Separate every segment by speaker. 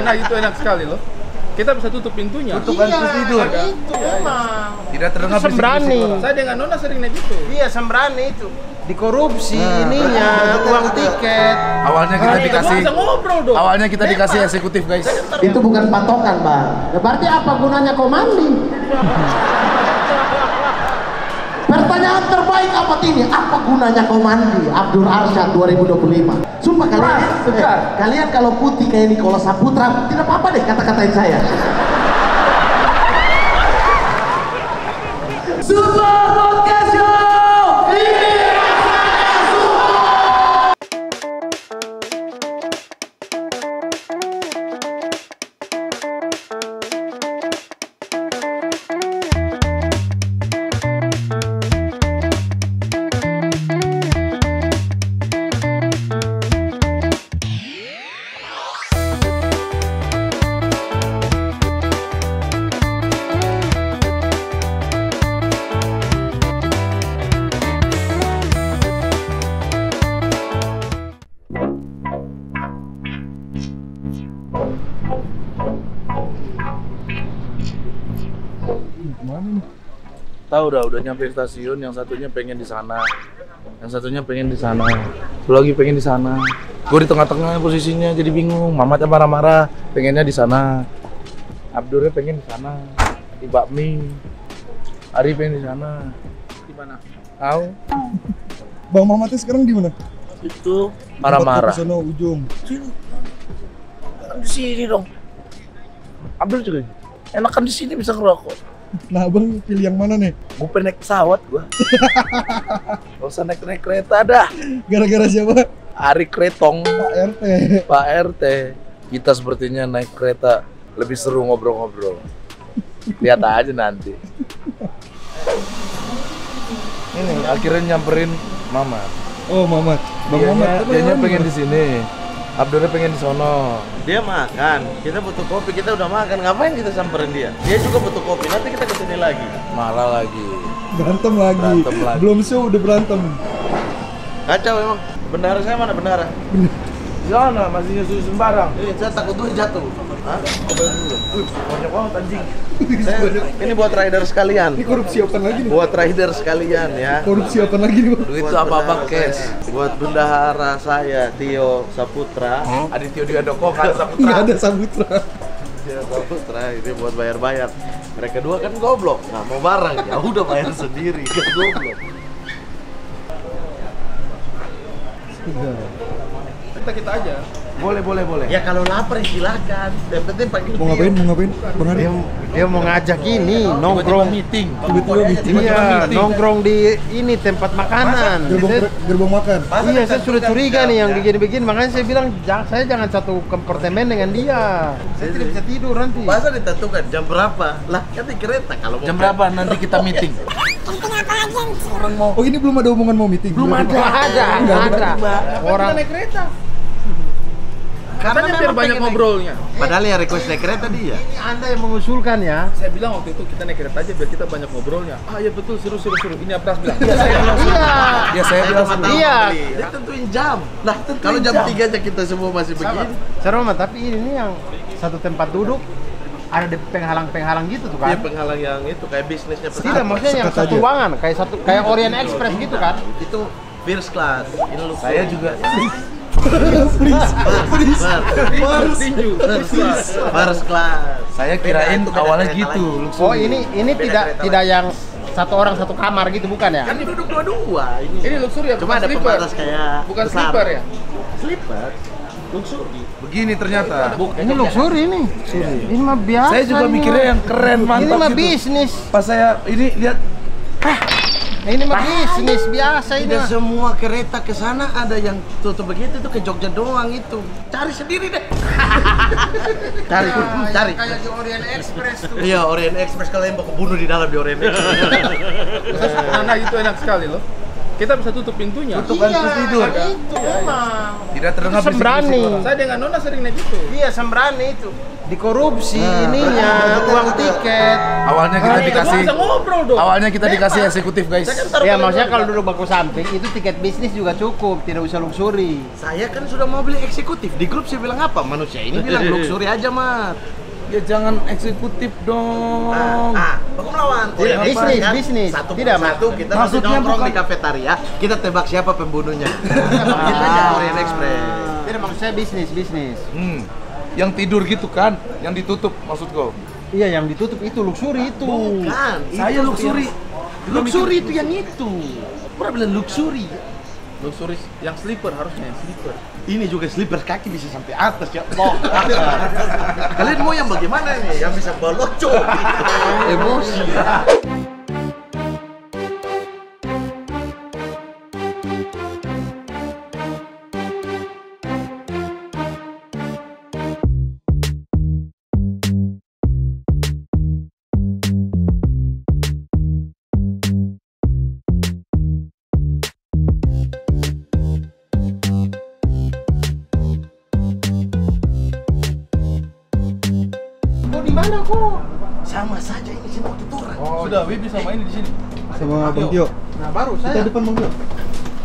Speaker 1: Nah, itu enak sekali loh. Kita bisa tutup pintunya.
Speaker 2: Tutup kan terus tidur.
Speaker 3: Itu emang.
Speaker 2: Tidak terdengar
Speaker 3: Sembrani.
Speaker 1: Saya dengan Nona sering naik itu.
Speaker 3: Iya, sembrani itu. Dikorupsi ininya, uang tiket.
Speaker 2: Awalnya kita dikasih.
Speaker 1: Bisa ngobrol dong.
Speaker 2: Awalnya kita dikasih eksekutif guys.
Speaker 4: Itu bukan patokan, Bang. Ya, berarti apa gunanya komandi? Pertanyaan terbaik apa ini? Apa gunanya komandi? Abdul Arsyad 2025. Sumpah kalian kalau putih kayak Nicholas Saputra, tidak apa-apa deh kata-katain saya. Super Podcast Show! Ini rasanya super!
Speaker 2: Tahu udah nyampe stasiun, yang satunya pengen di sana. Yang satunya pengen di sana. Satu lagi pengen di sana. Gue di tengah-tengah posisinya jadi bingung. Mamatnya marah-marah, pengennya di sana. Abdurnya pengen di sana. Di bakmi. Ari pengen di sana.
Speaker 1: Di mana?
Speaker 2: Tahu?
Speaker 5: Bang Mamatnya sekarang di mana?
Speaker 2: Itu marah-marah.
Speaker 5: Di sana ujung.
Speaker 2: Di sini dong. Abdul juga. Enakan di sini bisa ngerokok.
Speaker 5: Nah, Abang pilih yang mana nih?
Speaker 2: Gue pengen naik pesawat gua. Gak usah naik kereta dah.
Speaker 5: Gara-gara siapa?
Speaker 2: Ari Kretong,
Speaker 5: Pak RT.
Speaker 2: Pak RT. Kita sepertinya naik kereta lebih seru ngobrol-ngobrol. Lihat aja nanti. Ini akhirnya nyamperin Mama.
Speaker 5: Oh, Mamat. Bang Mamat.
Speaker 2: Dianya pengen di sini. Abdurnya pengen di sono.
Speaker 3: Dia makan, kita butuh kopi, kita udah makan, ngapain kita samperin dia? Dia juga butuh kopi, nanti kita kesini lagi.
Speaker 2: Marah lagi.
Speaker 5: Berantem lagi. Belum show udah berantem.
Speaker 3: Kacau emang. Bendahara saya mana bendahara?
Speaker 2: Di sana masih nyusun barang.
Speaker 3: Saya takut gue jatuh. Hah?
Speaker 2: Banyak banget anjing.
Speaker 3: Ini buat rider sekalian.
Speaker 5: Ini korupsi apa lagi nih?
Speaker 3: Buat rider sekalian ya.
Speaker 5: Korupsi apa lagi nih, Bang?
Speaker 2: Duit itu apa-apa cash.
Speaker 3: Buat bendahara saya, Tio Saputra.
Speaker 2: Adityo Diadoko kan
Speaker 5: Iya,
Speaker 2: Saputra.
Speaker 5: ada Saputra.
Speaker 3: Tio Saputra ini buat bayar-bayar. Mereka dua kan goblok, nggak mau barang. Ya udah bayar sendiri, kan goblok.
Speaker 1: Kita aja.
Speaker 2: Boleh.
Speaker 3: Ya kalau lapar silakan. Yang penting panggil
Speaker 5: Mau ngapain? Bang Ari?
Speaker 3: Dia mau ngajak ini nongkrong
Speaker 2: meeting.
Speaker 5: Tiba-tiba meeting.
Speaker 3: Iya, nongkrong di ini tempat makanan.
Speaker 5: Gerbong makan.
Speaker 3: Iya, saya sudah curiga nih yang begini-begini, makanya saya bilang saya jangan satu kompartemen dengan dia. Saya tidak bisa tidur nanti. Masa ditentukan jam berapa? Lah, kan di kereta kalau mau
Speaker 2: Jam berapa nanti kita meeting?
Speaker 5: Oh, ini belum ada omongan mau meeting?
Speaker 3: Belum ada.
Speaker 1: Orang naik kereta. Katanya biar banyak ngobrolnya.
Speaker 3: Padahal yang request naik kereta dia. Ini Anda yang mengusulkan ya.
Speaker 1: Saya bilang waktu itu kita naik kereta aja biar kita banyak ngobrolnya. Ah ya betul, seru. Ini Apras bilang.
Speaker 3: Iya.
Speaker 2: Ya saya bilang
Speaker 3: Iya. Dia tentuin jam. Nah, kalau jam 3 aja kita semua masih begini. Saroma, tapi ini yang satu tempat duduk ada di penghalang-penghalang gitu tuh kan?
Speaker 1: Iya, penghalang yang itu kayak bisnisnya
Speaker 3: Tidak, maksudnya yang satu ruangan kayak Orient Express gitu kan?
Speaker 1: itu first class. Ini lu
Speaker 2: saya juga.
Speaker 3: First class.
Speaker 2: Saya kirain awalnya gitu.
Speaker 3: Oh, ini tidak yang satu orang satu kamar gitu bukan ya?
Speaker 1: Kan duduk dua-dua ini. Ini luxury ya,
Speaker 3: Cuma ada pembatas kayak
Speaker 1: bukan
Speaker 3: besar.
Speaker 1: sleeper ya?
Speaker 3: Sleeper. Luxury.
Speaker 2: Begini ternyata.
Speaker 3: Ini luxury ini. Ini mah biasa.
Speaker 2: Saya juga mikirnya yang keren, mantap
Speaker 3: Ini mah
Speaker 2: gitu.
Speaker 3: bisnis.
Speaker 2: Pas saya ini lihat
Speaker 3: Ini mah bisnis biasa ini.
Speaker 6: Tidak
Speaker 3: mah.
Speaker 6: semua kereta ke sana ada yang tutup begitu tuh, ke Jogja doang itu. Cari sendiri deh. cari.
Speaker 3: Kayak di Orient Express tuh.
Speaker 6: Iya, Orient Express, kalau yang mau kebunuh di dalam di Orient Express.
Speaker 1: Nah itu enak sekali loh. kita bisa tutup pintunya.
Speaker 2: Tutup kan terus tidur.
Speaker 3: Itu memang.
Speaker 2: Tidak terdengar
Speaker 3: Sembrani.
Speaker 2: bisik-bisik orang.
Speaker 1: Saya dengan Nona sering naik itu.
Speaker 3: Iya, sembrani itu. Dikorupsi ininya, uang tiket.
Speaker 2: Awalnya kita
Speaker 1: Kita
Speaker 2: dikasih
Speaker 1: bisa ngobrol dong.
Speaker 2: Awalnya kita dikasih eksekutif, guys.
Speaker 3: Ya maksudnya kalau dulu baku samping itu tiket bisnis juga cukup, tidak usah luxury.
Speaker 6: Saya kan sudah mau beli eksekutif. Di grup saya bilang apa? Manusia ini bilang luxury aja, Mat.
Speaker 2: Ya jangan eksekutif dong.
Speaker 6: Baku melawan.
Speaker 3: Tidak, bisnis.
Speaker 6: Satu
Speaker 3: Tidak,
Speaker 6: persatu kita masih
Speaker 2: maksudnya
Speaker 6: nongkrong
Speaker 2: bukan-
Speaker 6: di kafetaria, kita tebak siapa pembunuhnya. Kita aja Orient Express.
Speaker 3: Tidak, maksud saya bisnis.
Speaker 2: Yang tidur gitu kan, yang ditutup maksud kau.
Speaker 3: Iya, yang ditutup itu luxury itu.
Speaker 6: Bukan,
Speaker 2: Saya luxury.
Speaker 6: Luxury itu yang itu. Pernah bilang luxury.
Speaker 1: Luxury yang sleeper harusnya yang sleeper.
Speaker 6: Ini juga slipper kaki bisa sampai atas ya. Kalian mau yang bagaimana nih? Yang bisa balocok. Emosi.
Speaker 3: Kau di mana kok?
Speaker 6: Sama saja ini semua tuturan.
Speaker 1: Sudah, Wibi sama ini di sini.
Speaker 5: Sama Bang Tio.
Speaker 3: Nah, baru
Speaker 5: Kita
Speaker 3: saya.
Speaker 5: depan Bang Tio.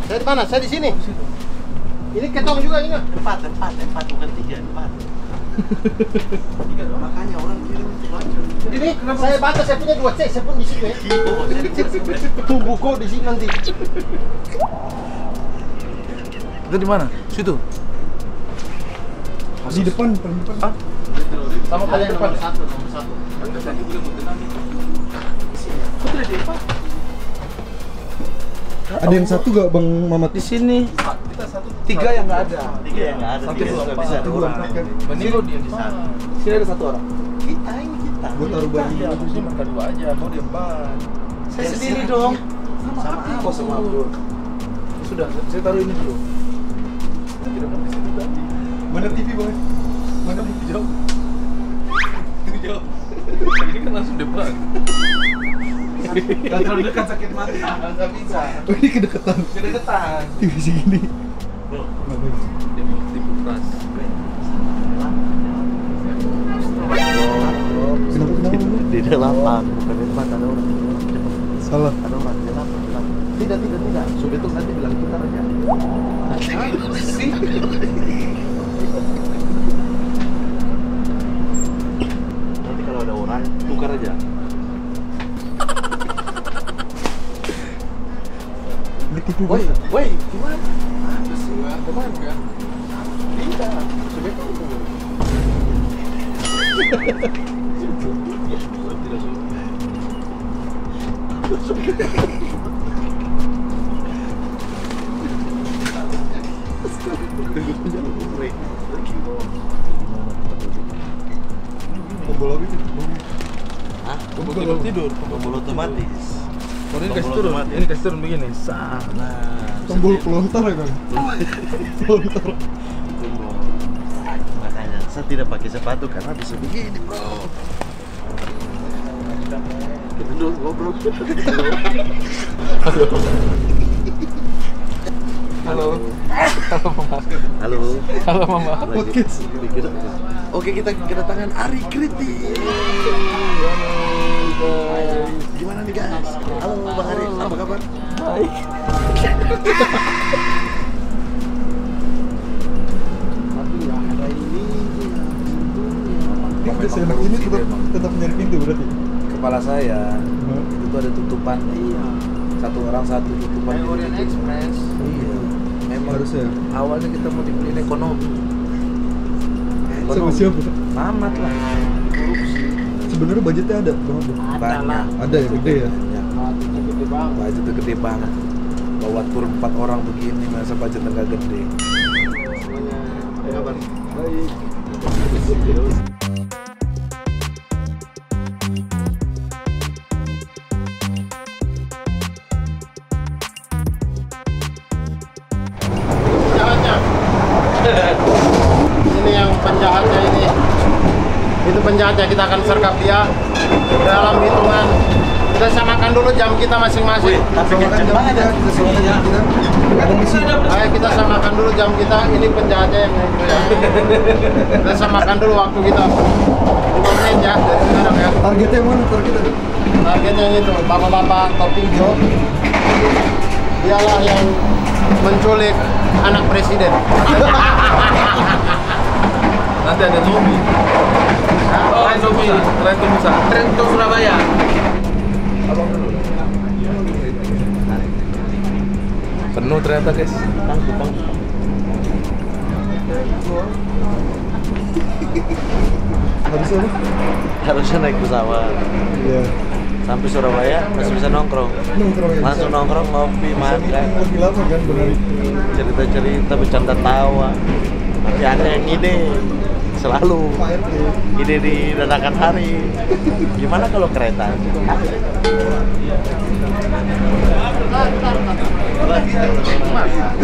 Speaker 3: Saya di mana? Saya di sini. Ini ketong juga ini.
Speaker 6: Empat bukan tiga, empat. Makanya orang kirim baca.
Speaker 3: Ini saya batas, saya punya 2 C, saya pun di situ ya. Tunggu kok di sini nanti.
Speaker 2: Itu di mana? Situ.
Speaker 5: Di depan, paling depan.
Speaker 1: Sama
Speaker 3: Ada
Speaker 1: kalian
Speaker 3: yang
Speaker 1: depan.
Speaker 3: nomor 1, nomor 1.
Speaker 5: Ada yang satu gak Bang Mamat?
Speaker 2: Di sini.
Speaker 1: Kita satu.
Speaker 2: Tiga yang nggak ada.
Speaker 6: Tiga yang nggak ada.
Speaker 1: Sampai
Speaker 6: Tiga
Speaker 1: dua,
Speaker 6: sudah
Speaker 1: empat.
Speaker 6: bisa
Speaker 5: Satu,
Speaker 6: dua
Speaker 5: dua,
Speaker 6: orang.
Speaker 5: empat kan.
Speaker 1: Mending dia di sana.
Speaker 2: Sini ada satu orang.
Speaker 6: Kita ini kita.
Speaker 5: Gua taruh baju
Speaker 1: Ya, harusnya mereka dua aja. Kau di depan.
Speaker 6: Saya sendiri dong.
Speaker 2: Sama aku. Oh, sama Abdul. Sudah, saya taruh ini dulu.
Speaker 1: Tidak mau di situ tadi.
Speaker 5: Mana TV Bang?
Speaker 1: Mana di jauh? Ini jauh. Ini kan langsung depan.
Speaker 2: Kalau terlalu dekat sakit mata. Nggak bisa.
Speaker 5: Oh ini kedekatan.
Speaker 2: Kedeketan.
Speaker 5: TV segini.
Speaker 1: Dia mau tipu keras.
Speaker 5: Kenapa Bang?
Speaker 6: Di delapan, bukan di depan ada orang.
Speaker 5: Salah.
Speaker 6: Ada orang di delapan. Tidak. Subetung nanti bilang kita aja. Nanti kalau ada orang, tukar aja.
Speaker 5: Ini tipu Bang.
Speaker 6: Woi, gimana?
Speaker 1: Kemana ya?
Speaker 6: Tidak, Subetung itu.
Speaker 5: Tombol apa itu?
Speaker 6: Hah?
Speaker 1: Tombol tidur.
Speaker 6: Tombol otomatis.
Speaker 1: Oh, ini kasih
Speaker 6: Tombol
Speaker 1: turun.
Speaker 6: otomatis.
Speaker 1: Ini kasih turun begini. Sah.
Speaker 5: Tombol pelontar ya Bang? Pelontar.
Speaker 6: Tombol. Makanya saya tidak pakai sepatu karena bisa begini, bro. Kita dulu ngobrol.
Speaker 1: Halo. Halo Mama.
Speaker 6: Halo.
Speaker 1: Halo Mama.
Speaker 5: Podcast.
Speaker 6: Oke, kita kedatangan Ari Kriti. Gimana nih guys? Halo Bang Ari, apa kabar?
Speaker 1: Baik.
Speaker 6: Tapi ya ada ini.
Speaker 5: Ini udah seenak ini tetap nyari pintu berarti?
Speaker 2: Kepala saya itu tuh ada tutupan.
Speaker 6: Iya.
Speaker 2: Satu orang satu tutupan.
Speaker 3: Kayak Orient Express.
Speaker 2: Iya. Memang
Speaker 5: Harusnya.
Speaker 2: awalnya kita mau dibeliin ekonomi.
Speaker 5: Sama siapa?
Speaker 2: Mamat lah. Korupsi.
Speaker 5: Sebenarnya budgetnya ada Bang Abdul?
Speaker 2: Banyak.
Speaker 5: Ada ya, gede ya?
Speaker 3: Gede banget.
Speaker 2: Budgetnya gede banget. Bawa tur 4 orang begini, masa budgetnya nggak gede.
Speaker 3: Kabar.
Speaker 6: Baik.
Speaker 3: Penjahatnya. Ini yang penjahatnya ini. Itu penjahatnya, kita akan sergap dia dalam hitungan Kita samakan dulu jam kita masing-masing.
Speaker 6: Tapi kenceng banget ya.
Speaker 5: Ada misi.
Speaker 3: Ayo kita samakan dulu jam kita. Ini penjahatnya yang itu ya. Kita samakan dulu waktu kita. 5 menit ya dari sekarang ya.
Speaker 5: Targetnya mana?
Speaker 3: Targetnya yang itu, bapak-bapak topi hijau. Dialah yang menculik anak presiden.
Speaker 1: Nanti ada zombie. Oh, zombie. Tren to Busan.
Speaker 6: Tren to Surabaya.
Speaker 2: Penuh ternyata guys.
Speaker 5: Habis apa?
Speaker 6: Harusnya naik pesawat.
Speaker 5: Iya.
Speaker 6: Sampai Surabaya masih bisa nongkrong.
Speaker 5: Nongkrong ya.
Speaker 6: Langsung nongkrong, ngopi, makan.
Speaker 5: Lebih lama kan benar.
Speaker 6: Cerita-cerita, bercanda tawa. Tapi ada yang ide selalu ide di dadakan hari. Gimana kalau kereta?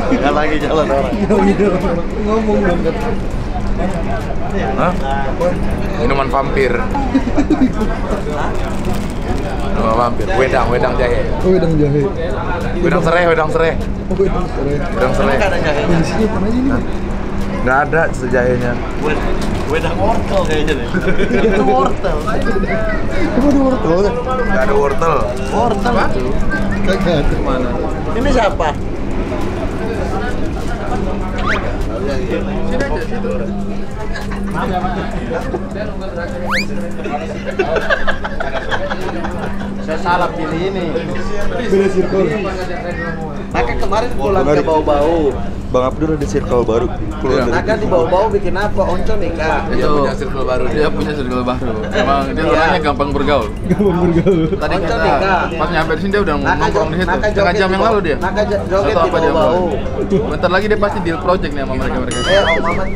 Speaker 6: Nggak lagi jalan orang.
Speaker 5: Ngomong dong kan.
Speaker 2: Hah? Minuman vampir. Minuman vampir. Wedang jahe.
Speaker 5: Oh, wedang jahe.
Speaker 2: Wedang serai.
Speaker 5: Oh, wedang serai.
Speaker 2: Wedang serai.
Speaker 6: Nggak ada jahenya.
Speaker 5: Isinya apa aja nih?
Speaker 2: Nggak ada sejahenya.
Speaker 6: Wedang wortel kayaknya deh. Itu wortel.
Speaker 5: Apa ada wortel?
Speaker 2: Nggak ada wortel.
Speaker 6: Wortel itu.
Speaker 5: Kagak ada.
Speaker 1: Mana?
Speaker 6: Ini siapa?
Speaker 1: Sini aja, situ.
Speaker 3: Saya salah pilih ini.
Speaker 5: Beda circle.
Speaker 6: Naka kemarin pulang ke bau-bau.
Speaker 5: Bang Abdur ada circle baru.
Speaker 6: Naka di bau-bau bikin apa? Onco nikah.
Speaker 1: Dia punya circle baru. Emang dia orangnya gampang bergaul.
Speaker 5: Gampang bergaul.
Speaker 1: Tadi
Speaker 6: Onco
Speaker 1: kita
Speaker 6: nikah.
Speaker 1: pas nyampe di sini dia udah nongkrong di situ.
Speaker 6: Naka
Speaker 1: Setengah jam yang lalu dia.
Speaker 6: Naka joget
Speaker 1: Atau
Speaker 6: di
Speaker 1: apa dia
Speaker 6: bau-bau.
Speaker 1: Bentar lagi dia pasti deal project nih sama mereka.
Speaker 6: Om Mamat.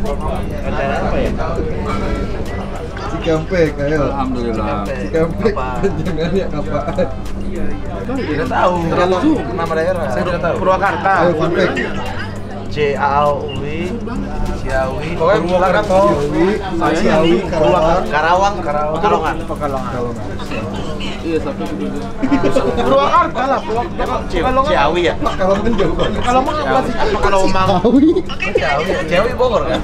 Speaker 6: Acara apa ya?
Speaker 5: Cikampek, ayo.
Speaker 1: Alhamdulillah.
Speaker 5: Cikampek. Jangannya apaan?
Speaker 6: Tidak tahu. Terlalu nama daerah.
Speaker 1: Saya tidak tahu.
Speaker 3: Purwakarta.
Speaker 5: Ayo Cikampek.
Speaker 6: Ciawi.
Speaker 2: Ciawi.
Speaker 6: Pokoknya Purwakarta.
Speaker 5: Ciawi,
Speaker 6: Karawang. Pekalongan.
Speaker 1: Iya, tapi
Speaker 3: Purwakarta lah, Purwakarta.
Speaker 6: Ciawi ya?
Speaker 5: Kalau kan jauh banget.
Speaker 3: Kalau mau nggak sih? Kalau mau
Speaker 5: Ciawi.
Speaker 6: Ciawi Bogor kan?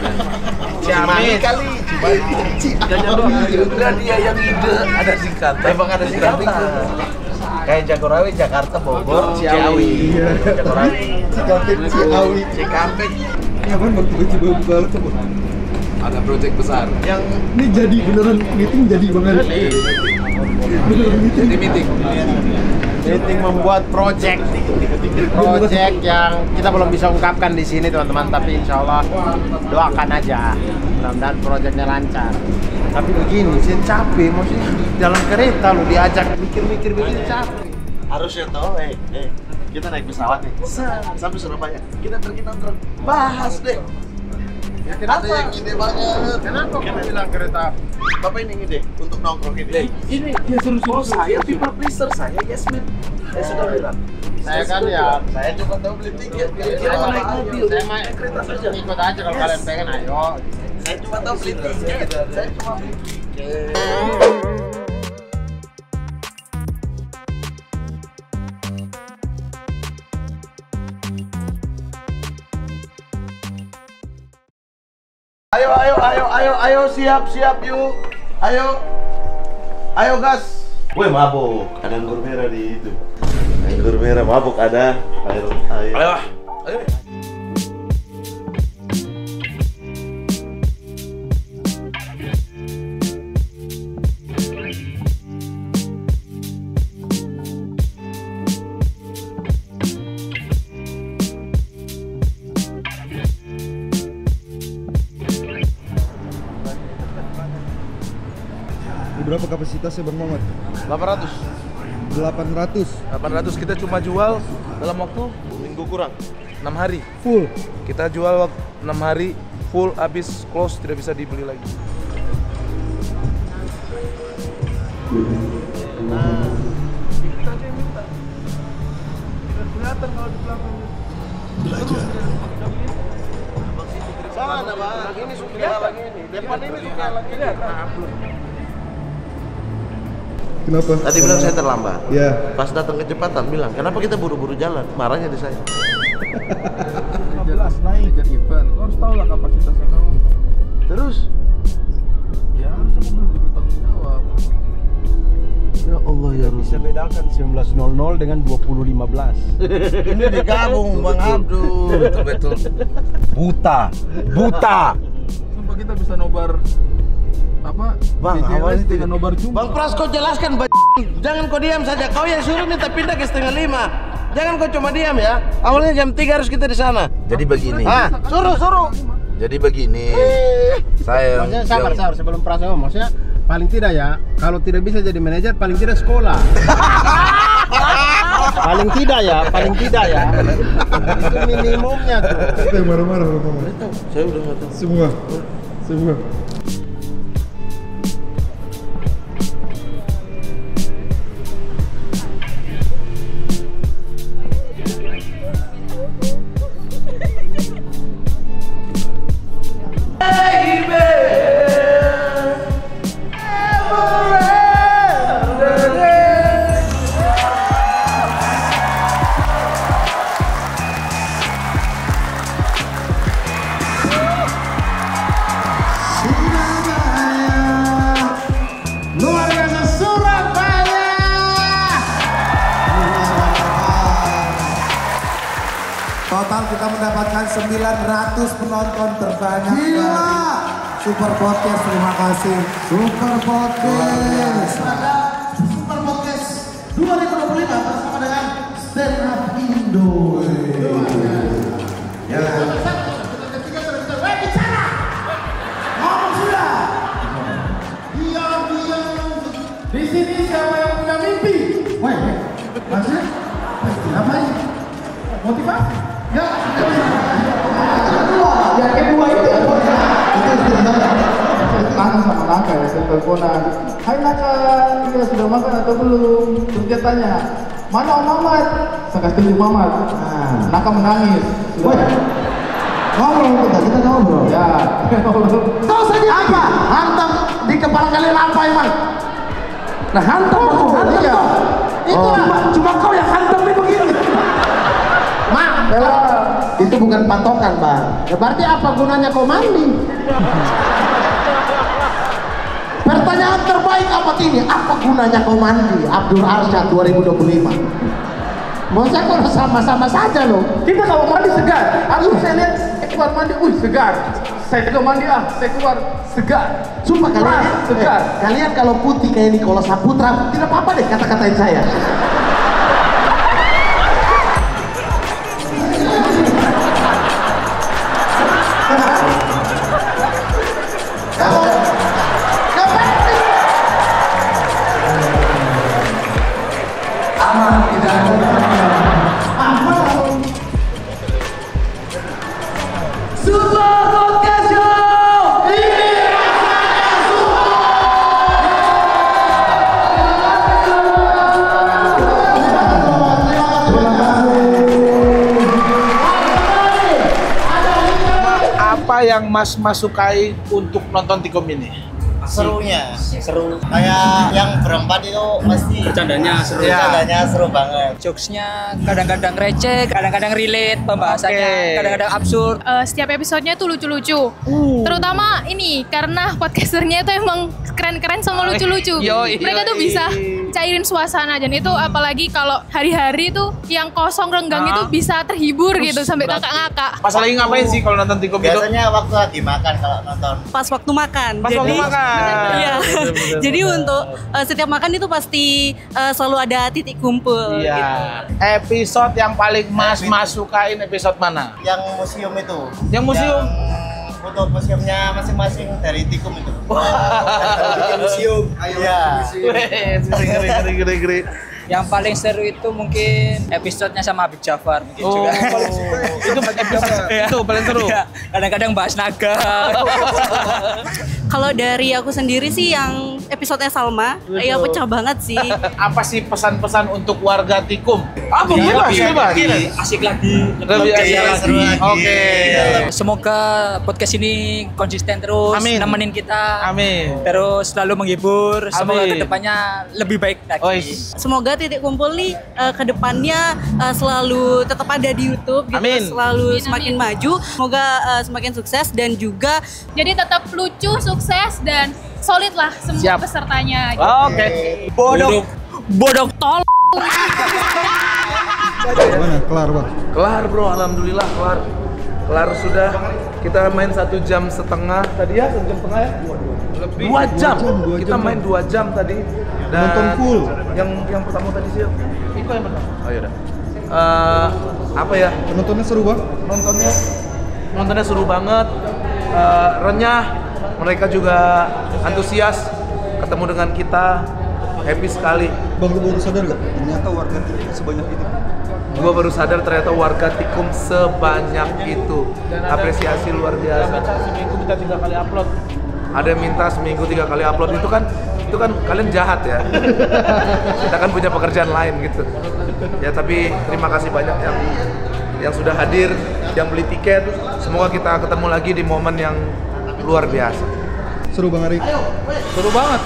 Speaker 3: Ciamis kali.
Speaker 2: Udah dia yang ide ada singkatan.
Speaker 6: Emang ada singkatan. Kayak Jagorawi, Jakarta, Bogor, Ciawi. Jagorawi.
Speaker 5: Cikampek, Ciawi.
Speaker 6: Cikampek.
Speaker 5: Ini apa bang tiba-tiba buka laptop?
Speaker 2: Ada project besar.
Speaker 6: Yang
Speaker 5: Ini jadi beneran meeting jadi banget. Beneran meeting.
Speaker 2: Jadi meeting.
Speaker 3: Meeting membuat project yang kita belum bisa ungkapkan di sini teman-teman, tapi insya Allah doakan aja, mudah-mudahan projectnya lancar. Tapi begini, saya capek, maksudnya dalam kereta lu diajak mikir-mikir begini capek.
Speaker 6: harusnya tahu, kita naik pesawat nih, sampai Surabaya, kita pergi nongkrong, bahas deh. Ada yang ide banget.
Speaker 3: Kenapa kamu bilang kereta?
Speaker 6: Bapak ini ide untuk nongkrong ini.
Speaker 2: Ini dia suruh
Speaker 6: Saya people pleaser, saya yes man. Saya sudah bilang.
Speaker 3: Saya kan ya,
Speaker 6: Saya cuma tahu beli tiket.
Speaker 3: saya
Speaker 6: Kira-kira
Speaker 3: naik
Speaker 6: naik
Speaker 3: mobil,
Speaker 6: mobil.
Speaker 3: saya main kereta saja. Ikut aja kalau kalian pengen, ayo.
Speaker 6: Saya cuma tahu beli tiket. Saya cuma beli tiket. Ayo, siap yuk. Ayo gas. Woi mabuk, ada anggur merah di itu. Anggur merah mabuk ada. Ayo.
Speaker 2: Ayo.
Speaker 5: Berapa kapasitasnya Bang Mamat?
Speaker 3: 800.
Speaker 5: 800
Speaker 2: 800 kita cuma jual dalam waktu
Speaker 6: Minggu kurang.
Speaker 2: 6 hari.
Speaker 5: full.
Speaker 2: Kita jual 6 hari full, habis close, tidak bisa dibeli lagi.
Speaker 6: Sana bang, ini suka lagi ini. Depan ini suka lagi ini.
Speaker 5: Kenapa?
Speaker 6: Tadi bilang saya terlambat.
Speaker 5: Ya.
Speaker 6: Pas datang kecepatan bilang, kenapa kita buru-buru jalan? Marahnya di saya.
Speaker 1: Jelas naik jadi event. Lo harus tahu lah kapasitasnya kamu.
Speaker 6: Terus?
Speaker 1: Ya harusnya kamu lebih bertanggung jawab.
Speaker 6: Ya Allah ya
Speaker 3: Bisa
Speaker 6: Rasul.
Speaker 3: bedakan 19.00 dengan 20.15.
Speaker 6: Ini digabung Bang Abdul.
Speaker 2: Betul.
Speaker 3: Buta.
Speaker 1: Sumpah kita bisa nobar apa?
Speaker 6: Bang,
Speaker 1: DJLS
Speaker 6: awalnya
Speaker 1: dengan nobar jumpa.
Speaker 6: Bang Pras, kau jelaskan jangan kau diam saja. Kau yang suruh minta pindah ke 4:30. Jangan kau cuma diam ya. Awalnya jam 3 harus kita di sana.
Speaker 2: Jadi begini.
Speaker 6: Ah, suruh.
Speaker 2: Jadi begini. Saya
Speaker 3: Maksudnya sabar sebelum Pras ngomong. Maksudnya paling tidak ya, kalau tidak bisa jadi manajer paling tidak sekolah. paling tidak ya. Itu minimumnya tuh.
Speaker 5: Siapa yang marah-marah kalau ngomong?
Speaker 6: Saya udah nggak tahu.
Speaker 5: Semua.
Speaker 4: Luar biasa Surabaya.
Speaker 7: Total kita mendapatkan 900 penonton terbanyak. Gila. Super Podcast, terima kasih. Super Podcast.
Speaker 4: Super Podcast 2025 bersama dengan Stand Up Indo. Ya. Bicara. Ngomong sudah. Diam. Di sini siapa yang punya mimpi? Woi, maksudnya? Apa ini? Motivasi? Ya. Yang kedua itu tangan sama Naka ya, saya teleponan. Hai Naka, kita sudah makan atau belum? Terus dia tanya, mana Om Mamat? Saya kasih tunjuk Mamat. Naka menangis. Ngobrol kita ngobrol. Ya. Tahu saja apa? Hantam di kepala kalian apa emang? Nah hantam iya. Itu cuma kau yang hantam itu begini. Mak, itu bukan patokan bang. Ya berarti apa gunanya kau mandi? Pertanyaan terbaik apa ini? Apa gunanya kau mandi? Abdur Arsyad 2025. Maksudnya kalau sama-sama saja loh. Kita kalau mandi segar. Aku saya lihat keluar mandi, segar. Saya juga mandi saya keluar segar. Sumpah kalian segar. Kalian kalau putih kayak Nicola Saputra tidak apa-apa deh kata-katain saya.
Speaker 2: Apa yang Mas sukai untuk nonton Tikom ini?
Speaker 8: Serunya, seru. Kayak yang berempat itu pasti bercandanya seru banget.
Speaker 9: Jokesnya kadang-kadang receh, kadang-kadang relate, pembahasannya kadang-kadang absurd.
Speaker 10: Setiap episodenya tuh lucu-lucu. Terutama ini karena podcasternya itu emang keren-keren sama lucu-lucu. Mereka tuh bisa cairin suasana, dan itu apalagi kalau hari-hari tuh yang kosong renggang itu bisa terhibur gitu sampai ngakak-ngakak.
Speaker 2: Pas lagi ngapain sih kalau nonton Tikom itu?
Speaker 8: Biasanya waktu lagi makan kalau nonton.
Speaker 9: Pas waktu makan.
Speaker 2: Waktu makan.
Speaker 9: Iya. Jadi untuk setiap makan itu pasti selalu ada titik kumpul.
Speaker 2: Iya.
Speaker 9: Gitu.
Speaker 2: Episode yang paling Mas sukain episode mana?
Speaker 8: Yang museum itu.
Speaker 2: Yang museum.
Speaker 8: Foto museumnya masing-masing dari Tikom itu. Bikin museum. Iya.
Speaker 2: Ngeri.
Speaker 11: Yang paling seru itu mungkin episodenya sama Habib Jafar mungkin juga.
Speaker 2: Itu paling seru.
Speaker 11: Iya, kadang-kadang bahas naga.
Speaker 9: Kalau dari aku sendiri sih yang episodenya Salma, ya pecah banget sih.
Speaker 2: Apa sih pesan-pesan untuk warga Tikum? Apa
Speaker 11: Asik lagi.
Speaker 2: Lebih asik lagi. Oke.
Speaker 11: Semoga podcast ini konsisten terus nemenin kita.
Speaker 2: Amin.
Speaker 11: Terus selalu menghibur. Semoga
Speaker 2: Amin.
Speaker 11: kedepannya lebih baik lagi.
Speaker 9: Semoga Titik Kumpul nih kedepannya selalu tetap ada di YouTube, gitu.
Speaker 2: Amin.
Speaker 9: Selalu semakin maju. Semoga semakin sukses dan juga
Speaker 10: Jadi tetap lucu, sukses dan solid lah semua pesertanya. Gitu.
Speaker 2: Oke.
Speaker 11: Bodok tol.
Speaker 5: Gimana? Kelar bang?
Speaker 2: Kelar bro, alhamdulillah kelar. Kelar sudah. Kita main 1 jam setengah tadi ya, 1 jam setengah ya. Lebih 2 jam. Kita main 2 jam tadi. Dan
Speaker 5: nonton full.
Speaker 2: Yang pertama tadi sih. Iko yang pertama. Oh iya. Apa ya?
Speaker 5: Penontonnya seru bang?
Speaker 2: Nontonnya seru banget. Renyah. Mereka juga antusias ketemu dengan kita, happy sekali.
Speaker 5: Bang, lu baru sadar gak? Ternyata warga Tikum sebanyak itu.
Speaker 2: Gua baru sadar ternyata warga Tikum sebanyak itu. Apresiasi luar biasa. Seminggu minta 3 kali upload. Ada yang minta seminggu 3 kali upload. Itu kan kalian jahat ya. Kita kan punya pekerjaan lain gitu. Ya tapi terima kasih banyak yang sudah hadir, yang beli tiket. Semoga kita ketemu lagi di momen yang luar biasa.
Speaker 5: Seru Bang Ari?
Speaker 1: Seru banget.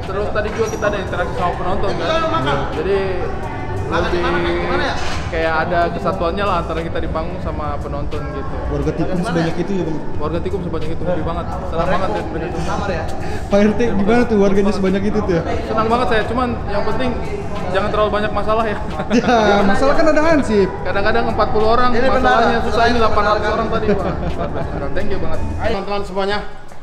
Speaker 1: Terus tadi juga kita ada interaksi sama penonton kan. Jadi lebih kayak ada kesatuannya lah antara kita di panggung sama penonton gitu.
Speaker 5: Warga Tikum sebanyak itu ya Bang?
Speaker 1: Warga Tikum sebanyak itu, lebih banget. Senang banget ya sebanyak itu.
Speaker 5: Pak RT gimana tuh warganya sebanyak itu tuh ya?
Speaker 1: Senang banget saya, cuman yang penting jangan terlalu banyak masalah ya.
Speaker 5: Ya, masalah kan ada hansip.
Speaker 1: Kadang-kadang 40 orang, masalahnya susah ini 800 orang tadi Pak. Thank you banget.
Speaker 3: Teman-teman semuanya,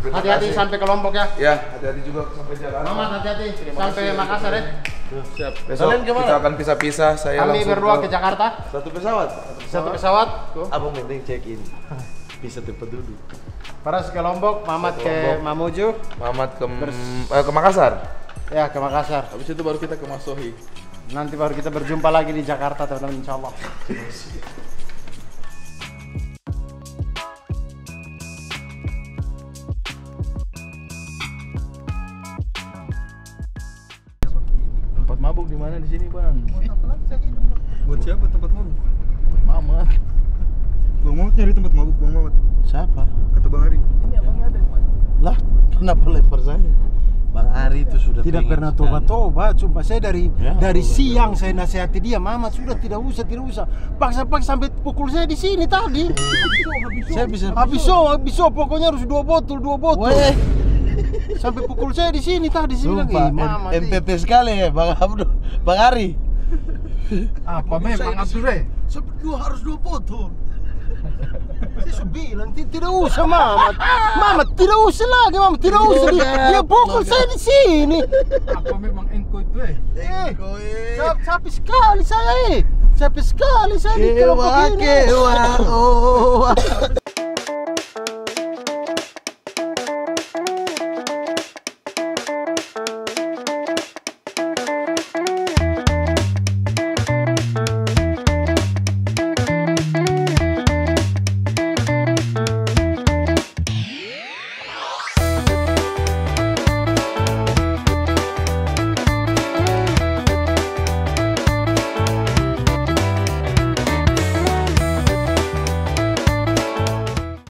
Speaker 3: hati-hati sampai ke Lombok ya.
Speaker 2: Ya, hati-hati juga sampai Jakarta.
Speaker 3: Mamat hati-hati sampai Makassar ya.
Speaker 2: Siap. Besok kita akan pisah-pisah. Saya
Speaker 3: Kami
Speaker 2: langsung
Speaker 3: berdua ke Jakarta.
Speaker 6: Satu pesawat.
Speaker 3: Satu pesawat.
Speaker 6: Abang penting check in. Bisa tempat duduk.
Speaker 3: Paras ke Lombok, Mamat ke Mamuju.
Speaker 2: Mamat ke Makassar.
Speaker 3: Ya, ke Makassar.
Speaker 1: Habis itu baru kita ke Masohi.
Speaker 3: Nanti baru kita berjumpa lagi di Jakarta teman-teman, insyaallah.
Speaker 1: Tempat mabuk di mana di sini, Bang?
Speaker 5: Buat siapa tempat mabuk?
Speaker 1: Mamat.
Speaker 5: Bang Mamat nyari tempat mabuk Bang Mamat.
Speaker 6: Siapa?
Speaker 5: Kata Bang Ari.
Speaker 1: Ini abangnya ada di mana?
Speaker 6: Lah, kenapa lempar saya? Bang Ari itu sudah
Speaker 3: Tidak pernah tobat-tobat, sumpah saya dari siang saya nasihati dia, Mamat sudah tidak usah, paksa-paksa sampai pukul saya di sini tadi.
Speaker 6: Saya bisa
Speaker 3: habis pokoknya harus 2 botol. Sampai pukul saya di sini tadi
Speaker 6: sumpah, MPP sekali ya Bang Abdul, Bang Ari.
Speaker 3: Apa memang Abdul? Harus 2 botol. Saya sudah bilang tidak usah Mamat tidak usah lagi Mamat, tidak usah dia pukul saya di sini.
Speaker 1: Apa memang engkau itu
Speaker 3: Capek sekali saya di kelompok ini.